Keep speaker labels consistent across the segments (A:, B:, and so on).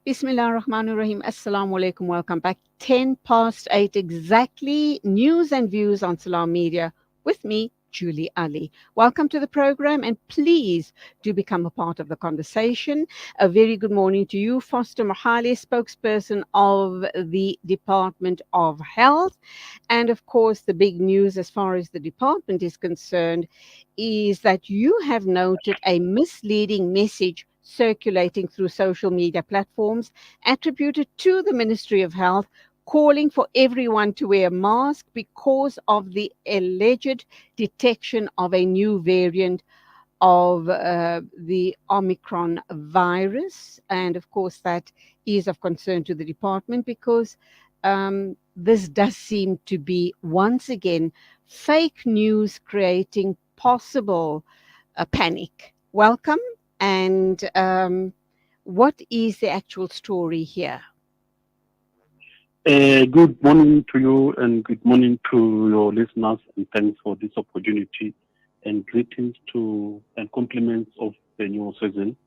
A: Bismillah ar-Rahman ar-Rahim. Assalamu alaikum. Welcome back. 10 past 8 exactly. News and views on Salam Media with me, Julie Ali. Welcome to the program and please do become a part of the conversation. A very good morning to you, Foster Mohale, spokesperson of the Department of Health. And of course, the big news as far as the department is concerned is that you have noted a misleading message circulating through social media platforms attributed to the Ministry of Health, calling for everyone to wear a mask because of the alleged detection of a new variant of the Omicron virus. And of course, that is of concern to the department because this does seem to be, once again, fake news creating possible panic. Welcome. And what is the actual story here?
B: Good morning to you and good morning to your listeners, and thanks for this opportunity and greetings to and compliments of the new season.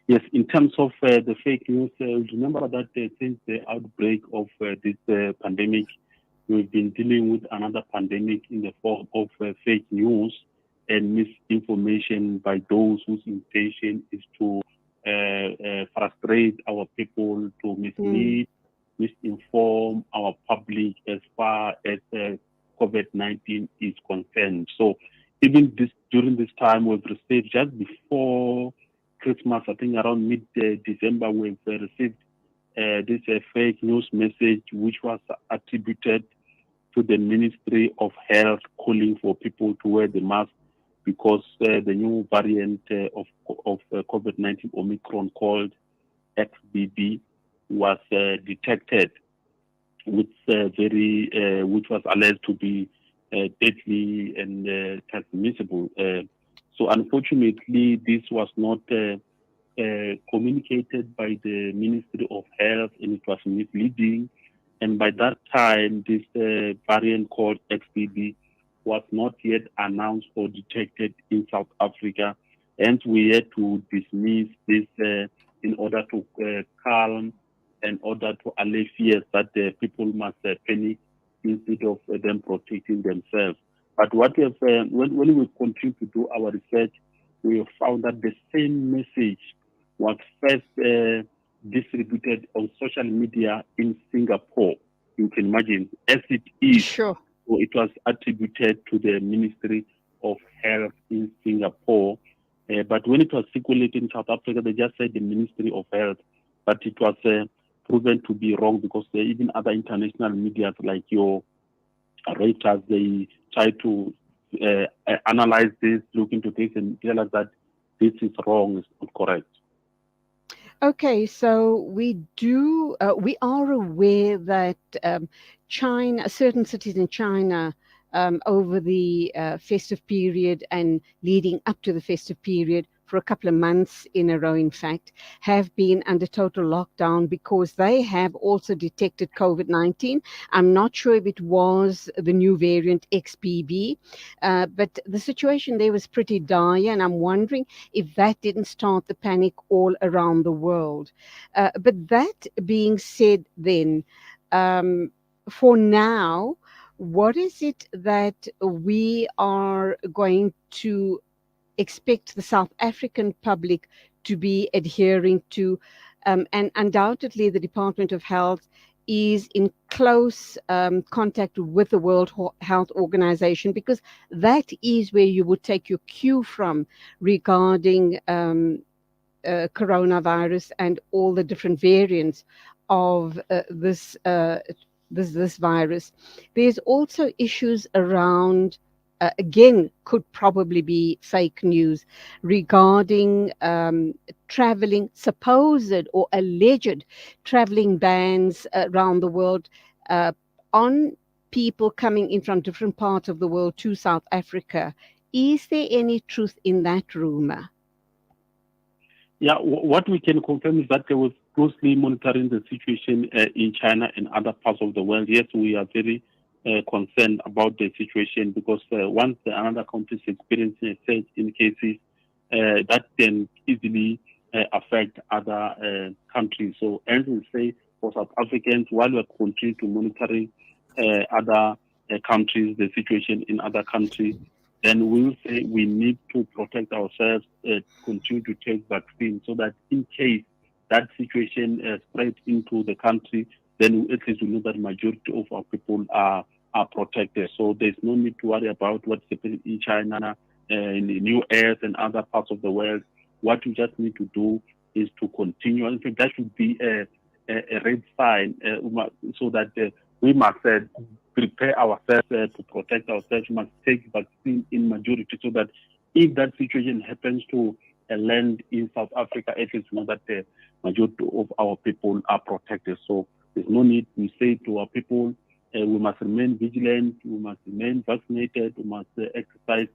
B: Yes, in terms of the fake news, remember that since the outbreak of this pandemic, we've been dealing with another pandemic in the form of fake news and misinformation by those whose intention is to frustrate our people, to mislead, misinform our public as far as COVID-19 is concerned. So even during this time, we've received just before Christmas, I think around mid-December, we've received this fake news message which was attributed to the Ministry of Health calling for people to wear the mask because the new variant of COVID-19 Omicron called XBB was detected, which which was alleged to be deadly and transmissible. So unfortunately, this was not communicated by the Ministry of Health, and it was misleading. And by that time, this variant called XBB was not yet announced or detected in South Africa. Hence, we had to dismiss this in order to calm, in order to allay fears that people must panic instead of them protecting themselves. But what we have, when we continue to do our research, we have found that the same message was first distributed on social media in Singapore. You can imagine, as it is,
A: Sure.
B: so it was attributed to the Ministry of Health in Singapore. But when it was circulated in South Africa, they just said the Ministry of Health, but it was proven to be wrong because even other international media like your Reuters, they try to analyze this, look into this, and tell us that this is wrong, it's not correct.
A: Okay, so we are aware that China, certain cities in China, over the festive period and leading up to the festive period for a couple of months in a row, in fact, have been under total lockdown because they have also detected COVID-19. I'm not sure if it was the new variant XBB, but the situation there was pretty dire, and I'm wondering if that didn't start the panic all around the world. But that being said, then, for now, what is it that we are going to expect the South African public to be adhering to? And undoubtedly, the Department of Health is in close contact with the World Health Organization because that is where you would take your cue from regarding coronavirus and all the different variants of this virus. There's also issues around, again, could probably be fake news regarding traveling, supposed or alleged traveling bans around the world uh, on people coming in from different parts of the world to South Africa. Is there any truth in that rumor?
B: Yeah, what we can confirm is that they was closely monitoring the situation in China and other parts of the world. Yes, we are very concerned about the situation because once another country is experiencing a surge in cases, that can easily affect other countries. So, as we say, for South Africans, while we continue to monitoring other countries, the situation in other countries, then we will say we need to protect ourselves, continue to take vaccine, so that in case that situation spreads into the country, then at least we know that majority of our people are protected. So there's no need to worry about what's happening in China, in the US and other parts of the world. What we just need to do is to continue. In fact, that should be a red sign, so that we must prepare ourselves to protect ourselves. We must take vaccine in majority, so that if that situation happens to land in South Africa, at least we know that the majority of our people are protected. So there's no need. We say to our people, we must remain vigilant, we must remain vaccinated, we must exercise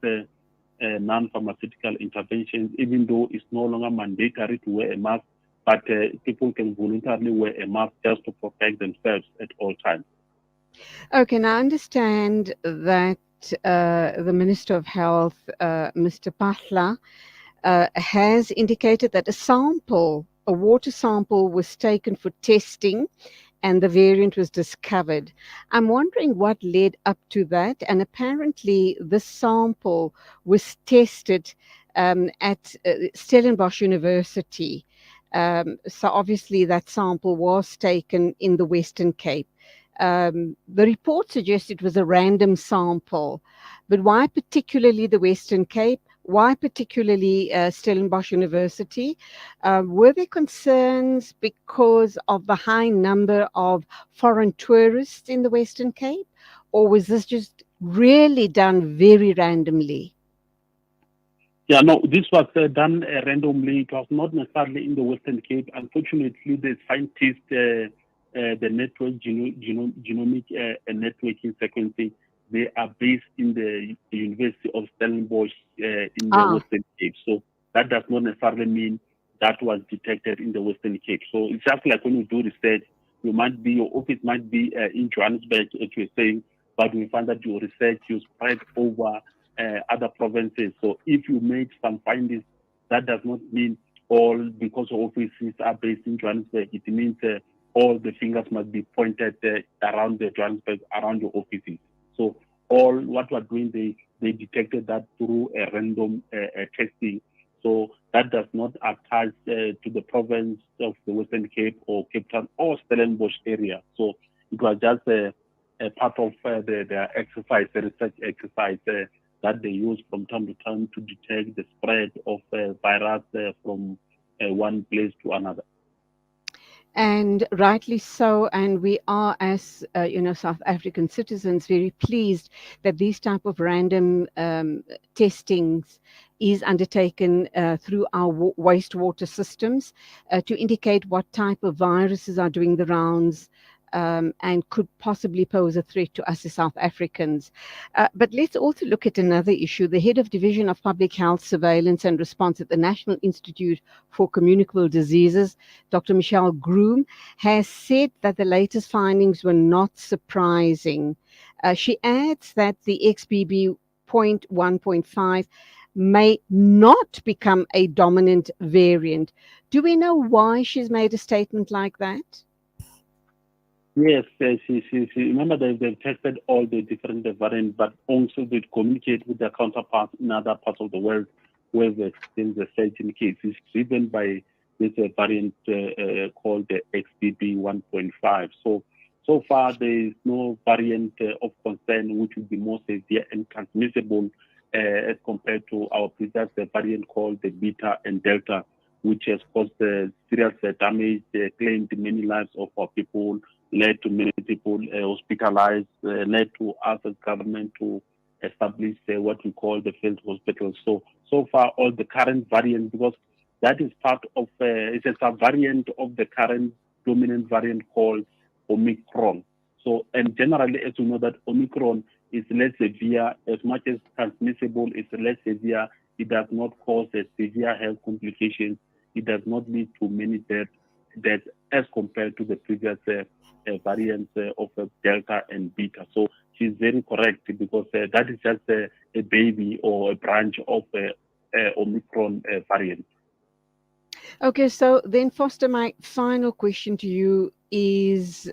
B: non-pharmaceutical interventions, even though it's no longer mandatory to wear a mask, but people can voluntarily wear a mask just to protect themselves at all times.
A: Okay, now I understand that the Minister of Health, Mr. Patla, has indicated that a water sample was taken for testing and the variant was discovered. I'm wondering what led up to that. And apparently, this sample was tested at Stellenbosch University. So obviously, that sample was taken in the Western Cape. The report suggests it was a random sample, but why particularly the Western Cape? Why particularly Stellenbosch University? Were there concerns because of the high number of foreign tourists in the Western Cape? Or was this just really done very randomly?
B: Yeah, no, this was done randomly. It was not necessarily in the Western Cape. Unfortunately, the scientists, the network genomic networking sequencing, they are based in the University of Stellenbosch in the Western Cape. So that does not necessarily mean that was detected in the Western Cape. So it's just like when you do research, your office might be in Johannesburg, as you're saying, but we find that your research you spread over other provinces. So if you make some findings, that does not mean all, because offices are based in Johannesburg. It means all the fingers must be pointed around the Johannesburg, around your offices. So all what we're doing, they detected that through a random testing. So that does not attach to the province of the Western Cape or Cape Town or Stellenbosch area. So it was just a part of their exercise, the research exercise that they use from time to time to detect the spread of virus from one place to another.
A: And rightly so, and we are, as South African citizens, very pleased that these type of random testings is undertaken through our wastewater systems to indicate what type of viruses are doing the rounds and could possibly pose a threat to us as South Africans. But let's also look at another issue. The head of Division of Public Health Surveillance and Response at the National Institute for Communicable Diseases, Dr. Michelle Groom, has said that the latest findings were not surprising. She adds that the XBB.1.5 may not become a dominant variant. Do we know why she's made a statement like that?
B: Yes, she remember they've tested all the different variants, but also they communicate with their counterparts in other parts of the world where there's a surge in cases driven by this variant called the XBB.1.5. So far, there is no variant of concern which would be more severe and transmissible as compared to our previous variant called the Beta and Delta, which has caused serious damage, claimed many lives of our people, led to many people hospitalized, led to us as government to establish what we call the field hospitals. So far, all the current variants, because that is part of, it's a sub-variant of the current dominant variant called Omicron. So, and generally, as you know, that Omicron is less severe, as much as transmissible, it's less severe. It does not cause severe health complications. It does not lead to many deaths as compared to the previous variants of Delta and Beta. So she's very correct, because that is just a baby or a branch of Omicron variant.
A: Okay, so then, Foster, my final question to you is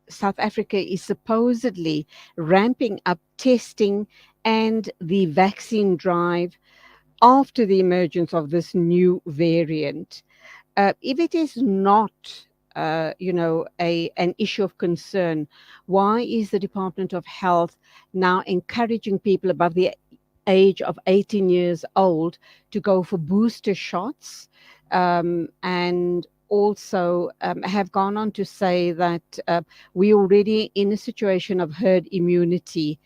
A: South Africa is supposedly ramping up testing and the vaccine drive after the emergence of this new variant. If it is not, an issue of concern, why is the Department of Health now encouraging people above the age of 18 years old to go for booster shots, and also have gone on to say that we're already in a situation of herd immunity?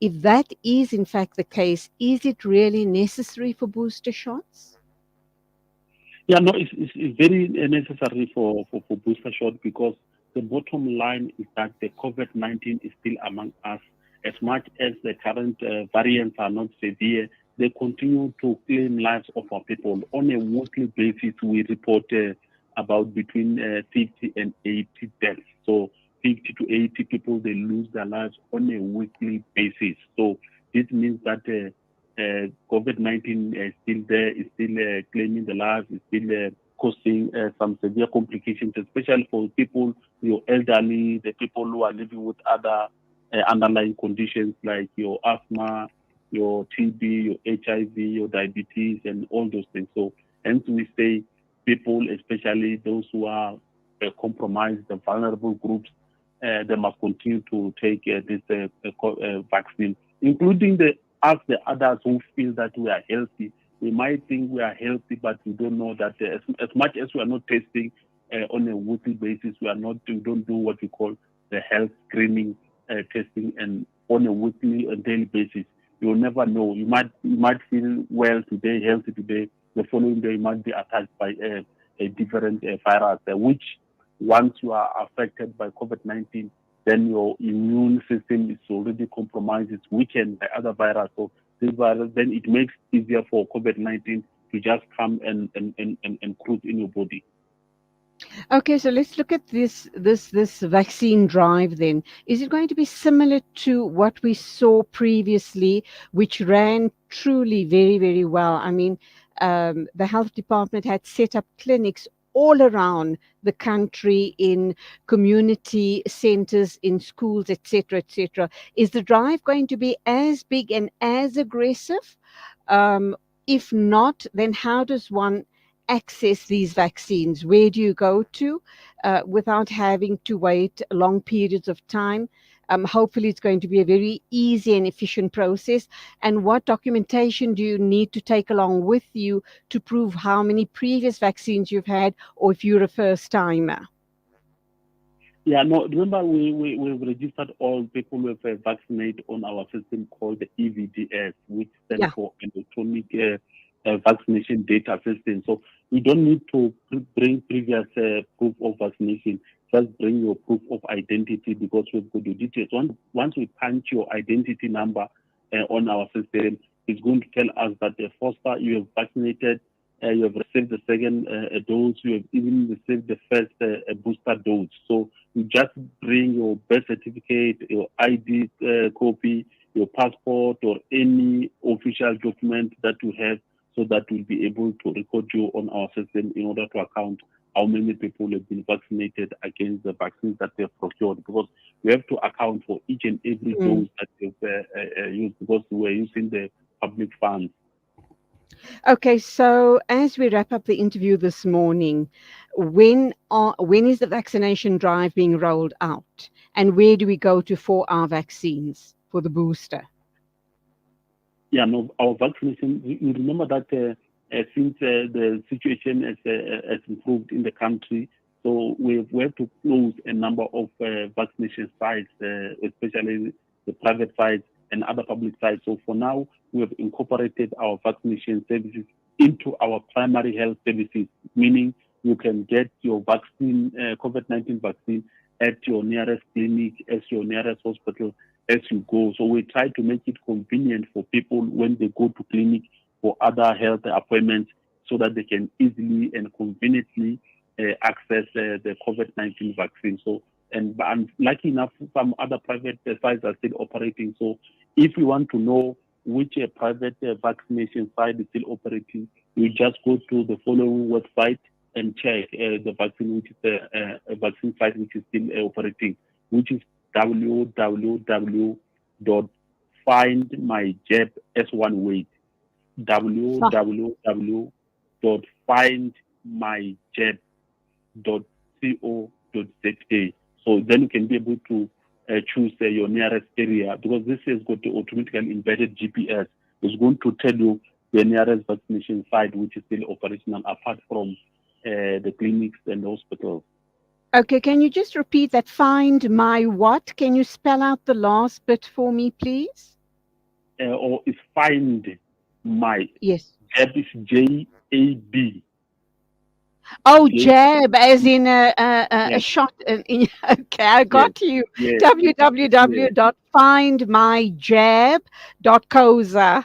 A: If that is in fact the case, is it really necessary for booster shots?
B: Yeah, no, it's very necessary for booster shot because the bottom line is that the COVID-19 is still among us. As much as the current variants are not severe, they continue to claim lives of our people. On a weekly basis, we report about between 50 and 80 deaths. So 50 to 80 people, they lose their lives on a weekly basis. So this means that COVID-19 is still there, is still claiming the lives, is still causing some severe complications, especially for people, your elderly, the people who are living with other underlying conditions like your asthma, your TB, your HIV, your diabetes, and all those things. So, hence we say people, especially those who are compromised, the vulnerable groups, they must continue to take this vaccine, including the others who feel that we are healthy. We might think we are healthy, but we don't know that as much as we are not testing on a weekly basis, we don't do what we call the health screening testing, and on a weekly and daily basis. You'll never know. You might feel well today, healthy today. The following day, you might be attacked by a different virus, which once you are affected by COVID-19, then your immune system is already compromised, it's weakened by other viruses. So this virus, then it makes it easier for COVID-19 to just come and cruise in your body.
A: Okay, so let's look at this vaccine drive then. Is it going to be similar to what we saw previously, which ran truly very, very well? I mean, the health department had set up clinics all around the country in community centers, in schools, etc., etc. Is the drive going to be as big and as aggressive? Um, if not, then how does one access these vaccines? Where do you go to without having to wait long periods of time? Hopefully, it's going to be a very easy and efficient process. And what documentation do you need to take along with you to prove how many previous vaccines you've had, or if you're a first timer?
B: Yeah, no, remember we've registered all people who have vaccinated on our system called the EVDS, which stands
A: Yeah.
B: for Electronic Vaccination Data System. So we don't need to bring previous proof of vaccination. Just bring your proof of identity because we've got your details. Once we punch your identity number on our system, it's going to tell us that the foster you have vaccinated, you have received the second dose, you have even received the first booster dose. So you just bring your birth certificate, your ID copy, your passport, or any official document that you have, so that we'll be able to record you on our system in order to account how many people have been vaccinated against the vaccines that they've procured. Because we have to account for each and every
A: Mm.
B: dose that they've used, because we're using the public funds.
A: Okay, so as we wrap up the interview this morning, when is the vaccination drive being rolled out, and where do we go to for our vaccines for the booster?
B: Yeah, no, our vaccination, you remember that since the situation has improved in the country, so we have to close a number of vaccination sites, especially the private sites and other public sites. So for now, we have incorporated our vaccination services into our primary health services, meaning you can get your vaccine, COVID-19 vaccine, at your nearest clinic, at your nearest hospital, as you go. So we try to make it convenient for people when they go to clinic for other health appointments, so that they can easily and conveniently access the COVID-19 vaccine. So, and lucky enough, some other private sites are still operating. So if you want to know which a private vaccination site is still operating, you just go to the following website and check the vaccine, which is a vaccine site which is still operating, which is www.findmyjab as one word, www.findmyjab.co.za. So then you can be able to choose your nearest area, because this has got the automatically embedded GPS. It's going to tell you the nearest vaccination site which is still operational apart from the clinics and the hospitals.
A: Okay, can you just repeat that? Find my what? Can you spell out the last bit for me, please?
B: Or is find my
A: Yes.
B: jab is JAB.
A: Oh,
B: J
A: jab, as in a
B: yes,
A: shot. Okay, I
B: yes,
A: got you.
B: yes, yes.
A: www.findmyjab.coza.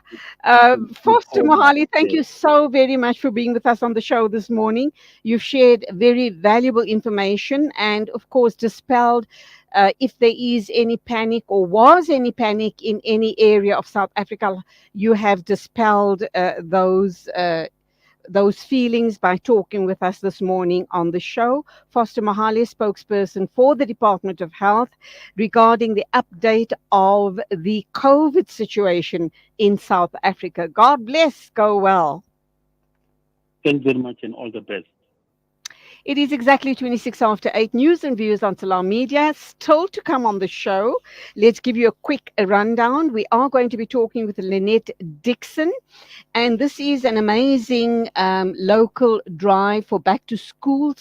A: Foster
B: Because
A: Mohali, thank
B: yes,
A: you so very much for being with us on the show this morning. You've shared very valuable information and, of course, dispelled if there is any panic or was any panic in any area of South Africa. You have dispelled those feelings by talking with us this morning on the show. Foster Mohale, spokesperson for the Department of Health, regarding the update of the COVID situation in South Africa. God bless. Go well.
B: thanks very much and all the best.
A: It is exactly 26 after 8. News and views on Salam Media. Still to come on the show. Let's give you a quick rundown. We are going to be talking with Lynette Dixon. And this is an amazing local drive for back to school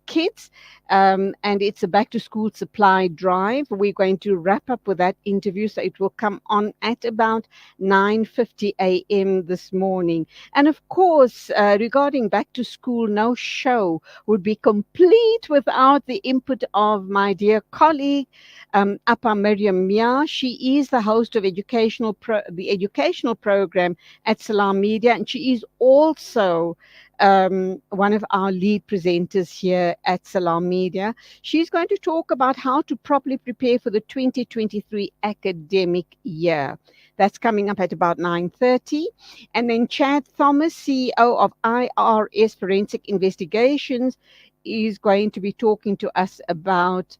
A: kids. And it's a back to school supply drive. We're going to wrap up with that interview. So it will come on at about 9:50 a.m. this morning. And of course, regarding back to school, no show would be complete without the input of my dear colleague, Appa Miriam Mia. She is the host of the educational program at Salam Media, and she is also one of our lead presenters here at Salam Media. She's going to talk about how to properly prepare for the 2023 academic year. That's coming up at about 9:30. And then Chad Thomas, CEO of IRS Forensic Investigations, is going to be talking to us about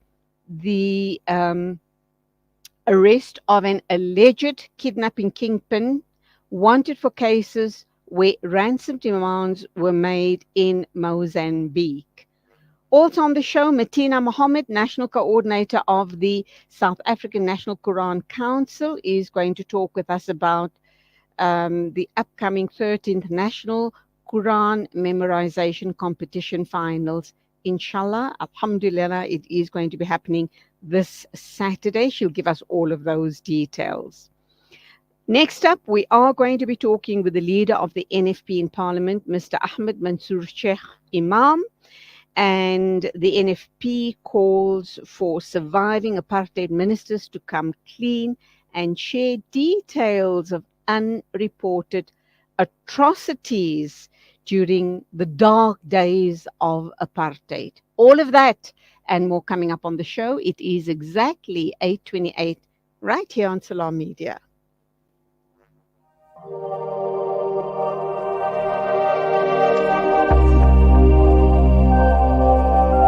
A: the arrest of an alleged kidnapping kingpin wanted for cases where ransom demands were made in Mozambique. Also on the show, Matina Mohammed, National Coordinator of the South African National Quran Council, is going to talk with us about the upcoming 13th National Quran Memorization Competition Finals. Inshallah, Alhamdulillah, it is going to be happening this Saturday. She'll give us all of those details. Next up, we are going to be talking with the leader of the NFP in Parliament, Mr. Ahmed Mansour Sheikh Imam. And the NFP calls for surviving apartheid ministers to come clean and share details of unreported atrocities during the dark days of apartheid. All of that and more coming up on the show. It is exactly 8:28 right here on Salam Media.